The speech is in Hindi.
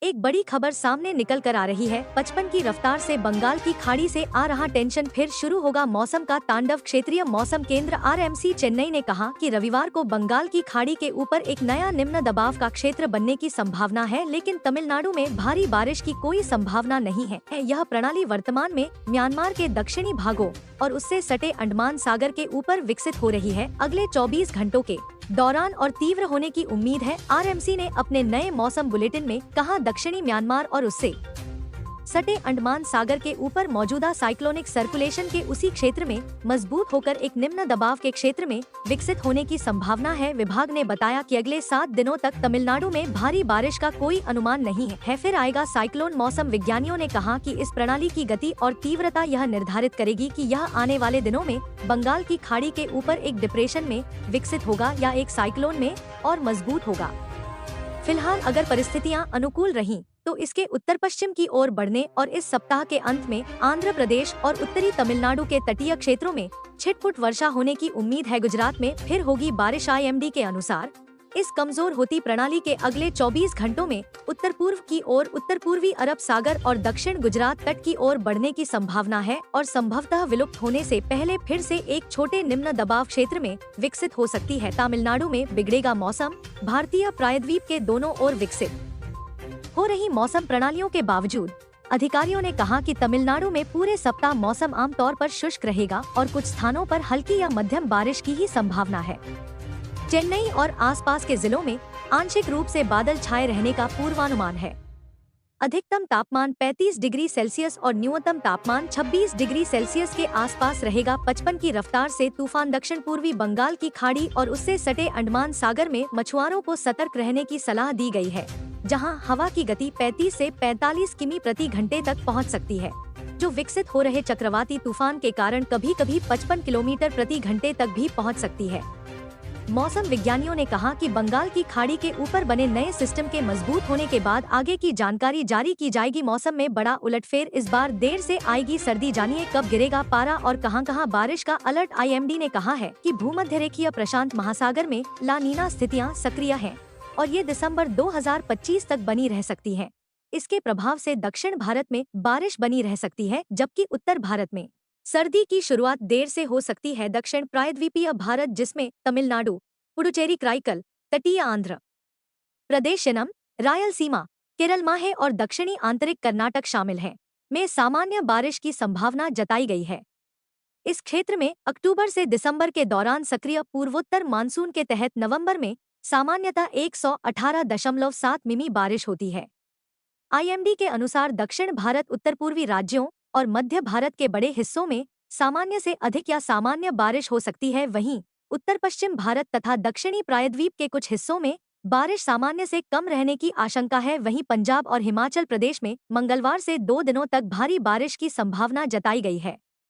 एक बड़ी खबर सामने निकल कर आ रही है। 55 की रफ्तार से बंगाल की खाड़ी से आ रहा टेंशन, फिर शुरू होगा मौसम का तांडव। क्षेत्रीय मौसम केंद्र आरएमसी चेन्नई ने कहा कि रविवार को बंगाल की खाड़ी के ऊपर एक नया निम्न दबाव का क्षेत्र बनने की संभावना है, लेकिन तमिलनाडु में भारी बारिश की कोई संभावना नहीं है। यह प्रणाली वर्तमान में म्यांमार के दक्षिणी भागों और उससे सटे अंडमान सागर के ऊपर विकसित हो रही है। अगले 24 घंटों के दौरान और तीव्र होने की उम्मीद है। आरएमसी ने अपने नए मौसम बुलेटिन में कहा, दक्षिणी म्यांमार और उससे सटे अंडमान सागर के ऊपर मौजूदा साइक्लोनिक सर्कुलेशन के उसी क्षेत्र में मजबूत होकर एक निम्न दबाव के क्षेत्र में विकसित होने की संभावना है। विभाग ने बताया कि अगले 7 दिनों तक तमिलनाडु में भारी बारिश का कोई अनुमान नहीं है। फिर आएगा साइक्लोन। मौसम विज्ञानियों ने कहा कि इस प्रणाली की गति और तीव्रता यह निर्धारित करेगी कि यह आने वाले दिनों में बंगाल की खाड़ी के ऊपर एक डिप्रेशन में विकसित होगा या एक साइक्लोन में और मजबूत होगा। फिलहाल अगर परिस्थितियां अनुकूल रहीं तो इसके उत्तर पश्चिम की ओर बढ़ने और इस सप्ताह के अंत में आंध्र प्रदेश और उत्तरी तमिलनाडु के तटीय क्षेत्रों में छिटपुट वर्षा होने की उम्मीद है। गुजरात में फिर होगी बारिश। आईएमडी के अनुसार इस कमजोर होती प्रणाली के अगले 24 घंटों में उत्तर पूर्व की ओर उत्तर पूर्वी अरब सागर और दक्षिण गुजरात तट की ओर बढ़ने की संभावना है और संभवतः विलुप्त होने से पहले फिर से एक छोटे निम्न दबाव क्षेत्र में विकसित हो सकती है। तमिलनाडु में बिगड़ेगा मौसम। भारतीय प्रायद्वीप के दोनों ओर विकसित हो रही मौसम प्रणालियों के बावजूद अधिकारियों ने कहा कि तमिलनाडु में पूरे सप्ताह मौसम आमतौर पर शुष्क रहेगा और कुछ स्थानों पर हल्की या मध्यम बारिश की ही संभावना है। चेन्नई और आसपास के जिलों में आंशिक रूप से बादल छाए रहने का पूर्वानुमान है। अधिकतम तापमान 35 डिग्री सेल्सियस और न्यूनतम तापमान 26 डिग्री सेल्सियस के आसपास रहेगा। 55 की रफ्तार से तूफान दक्षिण पूर्वी बंगाल की खाड़ी और उससे सटे अंडमान सागर में मछुआरों को सतर्क रहने की सलाह दी गई है, जहां हवा की गति 35 से 45 किमी प्रति घंटे तक पहुंच सकती है, जो विकसित हो रहे चक्रवाती तूफान के कारण कभी कभी 55 किलोमीटर प्रति घंटे तक भी पहुंच सकती है। मौसम विज्ञानियों ने कहा कि बंगाल की खाड़ी के ऊपर बने नए सिस्टम के मजबूत होने के बाद आगे की जानकारी जारी की जाएगी। मौसम में बड़ा उलटफेर, इस बार देर से आएगी सर्दी। जानिए कब गिरेगा पारा और कहां-कहां बारिश का अलर्ट। आईएमडी ने कहा है कि भूमध्यरेखीय प्रशांत महासागर में ला नीना स्थितियां सक्रिय हैं और ये दिसंबर 2025 तक बनी रह सकती हैं। इसके प्रभाव से दक्षिण भारत में बारिश बनी रह सकती है, जबकि उत्तर भारत में सर्दी की शुरुआत देर से हो सकती है। दक्षिण प्रायद्वीपीय भारत, जिसमें तमिलनाडु, पुडुचेरी, कराईकल, तटीय आंध्र प्रदेश, रायलसीमा, केरल, माहे और दक्षिणी आंतरिक कर्नाटक शामिल हैं, में सामान्य बारिश की संभावना जताई गई है। इस क्षेत्र में अक्टूबर से दिसंबर के दौरान सक्रिय पूर्वोत्तर मानसून के तहत नवंबर में सामान्यतः 118.7 मिमी बारिश होती है। आईएमडी के अनुसार दक्षिण भारत, उत्तर पूर्वी राज्यों और मध्य भारत के बड़े हिस्सों में सामान्य से अधिक या सामान्य बारिश हो सकती है। वहीं उत्तर पश्चिम भारत तथा दक्षिणी प्रायद्वीप के कुछ हिस्सों में बारिश सामान्य से कम रहने की आशंका है। वहीं पंजाब और हिमाचल प्रदेश में मंगलवार से 2 दिनों तक भारी बारिश की संभावना जताई गई है।